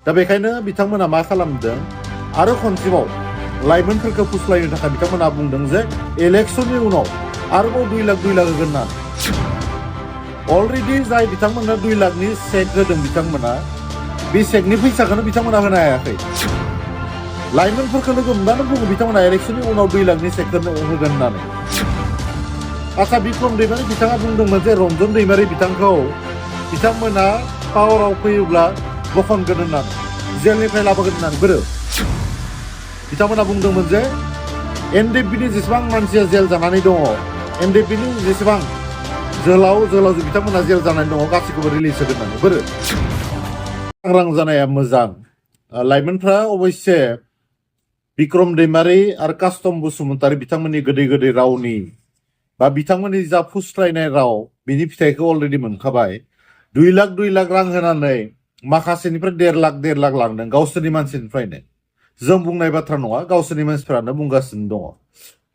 दा बेखायनो बिथांमोना मा खालामदों आरो खनसेबाव लाइमोनफोरखौ फुस्लायनो थाखाय बिथांमोना बुंदों जे इलेक्शननि उनाव आरोबाव 2 लाख होगोन होननानै अलरेडि जाय बिथांमोना 2 लाखनि चेक होदों बिथांमोना बे चेकनि फैसाखौनो बिथांमोना होनो हायाखै लाइमोनफोरखौ लोगो मोनबानो बुङो बिथांमोना इलेक्शननि उनाव 2 लाखनि चेकखौ होगोन होननानै आच्छा बिक्रम दैमारि बिथाङा बुंदोंमोन जे रन्जन दैमारि बिथांमोना पावाराव फैयोब्ला बखनगोन होननानै जेलनिफ्राय लाबोगोन होननानै बोरो बिथांमोना बुंदोंमोन जे एनडिएफबिनि जेसेबां मानसिया जेल जानानै दङ एनडिएफबिनि जेसेबां जोहोलावजो बिथांमोना जेल जानानै दङ गासैखौबो रिलिज होगोन होननानै बोरो सांग्रां जानाया मोजां लाइमोनफ्रा अबयसे बिक्रम दैमारि आरो कास्टम बसुमतारी बिथांमोननि गोदै रावनि बा बिथांमोननि जा फुस्लायनाय राव बिनि फिथाइखौ अलरेडि मोनखाबाय 2 लाख रां होनानै माखासेनिफ्राय 1.5 लाख लांदों गावसोरनि मानसिनिफ्रायनो जों बुंनाय बाथ्रा नङा गावसोरनि मानसिफोरानो बुंगासिनो दङ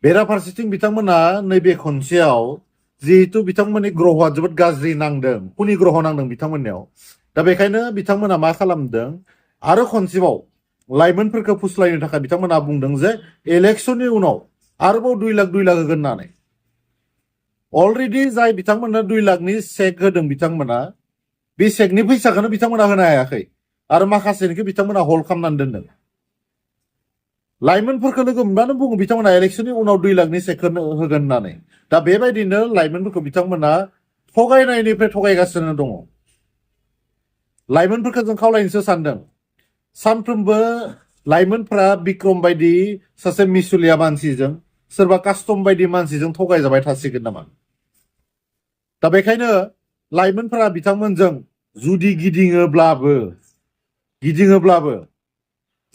बेराफारसेथिं बिथांमोना नैबे खनसेयाव जिहेतु बिथांमोननि ग्रहआ जोबोद गाज्रि नांदों कुनि ग्रह नांदों बिथांमोननियाव दा बेखायनो बिथांमोना मा खालामदों आरो खनसेबाव लाइमोनफोरखौ फुस्लायनो थाखाय बिथांमोना बुंदों जे इलेक्शननि उनाव आरोबाव 2 लाख होगोन होननानै अलरेडि जाय बिथांमोना 2 लाखनि चेक होदों बिथांमोना बे चेकनि फैसाखौनो बिथांमोना होनो हायाखै आरो माखासेनिखौ बिथांमोना हल्ड खालामनानै दोनदों लाइमोनफोरखौ लोगो मोनबानो बुङो बिथांमोना इलेक्शननि उनाव 2 लाखनि चेकखौ होगोन होननानै दा बेबायदिनो लाइमोनफोरखौ बिथांमोना थगायनायनिफ्राय थगायगासिनो दङ लाइमोनफोरखौ जों खावलायनोसो सानदों सानफ्रोमबो लाइमोनफ्रा बिक्रम बायदि सासे मिसुलिया मानसिजों सोरबा कास्टम बायदि मानसिजों थगायजाबाय थासिगोन नामा दा बेखायनो लाइमोनफोरा बिथांमोनजों जुदि गिदिङोब्लाबो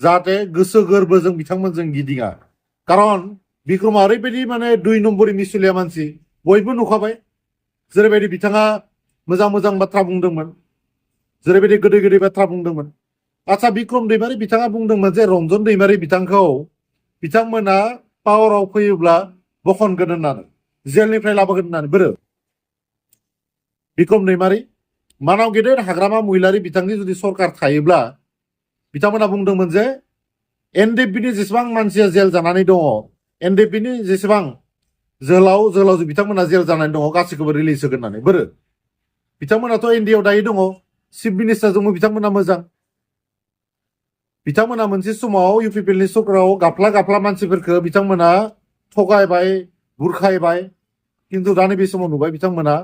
जाहाथे गोसो गोरबोजों बिथांमोनजों गिदिङा खारन बिक्रमआ ओरैबायदि माने 2 नम्बरनि मिसुलिया मानसि बयबो नुखाबाय जेरैबायदि बिथाङा मोजां बाथ्रा बुंदोंमोन जेरैबायदि गोदै बाथ्रा बुंदोंमोन आच्छा बिक्रम दैमारि बिथाङा बुंदोंमोन जे रन्जन दैमारि बिथांमोना पावाराव फैयोब्ला बखनगोन होननानै जेलनिफ्राय लाबोगोन होननानै बोरो बिक्रम दैमारि मानाव गेदेर हाग्रामा महिलारि बिथांनि जुदि सरकार थायोब्ला बिथांमोना बुंदोंमोन जे एनडिएफबिनि जेसेबां मानसिया जेल जानानै दङ एनडिएफबिनि जेसेबां जोहोलावजो बिथांमोना जेल जानानै दङ गासैखौबो रिलिज होगोन होननानै बोरो बिथांमोनाथ' एनडिएआव दायो दङ चिफ मिनिस्टारजोंबो बिथांमोना मोजां बिथांमोना मोनसे समाव इउपिपिएलनि सरकाराव गाफ्ला मानसिफोरखौ बिथांमोना थगायबाय बुरखायबाय खिन्थु दा नैबे समाव नुबाय बिथांमोना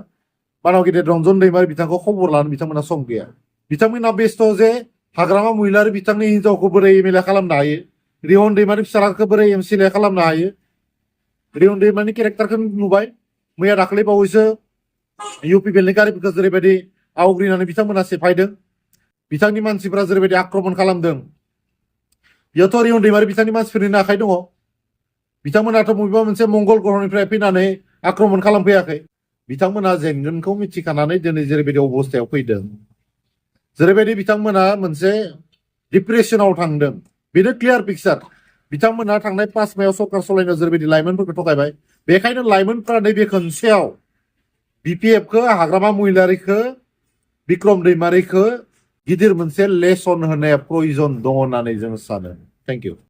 मानाव गेदेर रन्जन दैमारि बिथांखौ खबर लानो बिथांमोना सम गैया बिथांमोना बेस्थ' जे हाग्रामा महिलारि बिथांनि हिनजावखौ बोरै एमएलए खालामनो हायो रिहन दैमारि फिसालाखौ बोरै एमसिएलए खालामनो हायो रिहन दैमारिनि केरेक्टारखौ नुबाय मैया दाखालि बावैसो इउपिपिएलनि गारिफोरखौ जेरैबायदि आवग्रिनानै बिथांमोना सेफायदों बिथांनि मानसिफोरा जेरैबायदि आक्रमण खालामदों बेयावथ' रिहन दैमारि बिथांनि मानसिफोरनिनो आखाइ दङ बिथांमोनाथ' बबेबा मोनसे मंगल ग्रहनिफ्राय फैनानै आक्रमण खालामफैयाखै बिथांमोना जेनगोनखौ मिथिखानानै दिनै जेरैबायदि अबस्थायाव फैदों जेरैबायदि बिथांमोना मोनसे डिप्रेसनाव थांदों बेनो क्लियार पिक्सार बिथांमोना थांनाय 5 मेयाव सरकार सालायनायाव जेरैबायदि लाइमोनफोरखौ थगायबाय बेखायनो लाइमोनफ्रा नैबे खनसेयाव बिपिएफखौ हाग्रामा महिलारिखौ बिक्रम दैमारिखौ गिदिर मोनसे लेसन होनाया प्रयजन दङ होननानै जों सानो थेंक इउ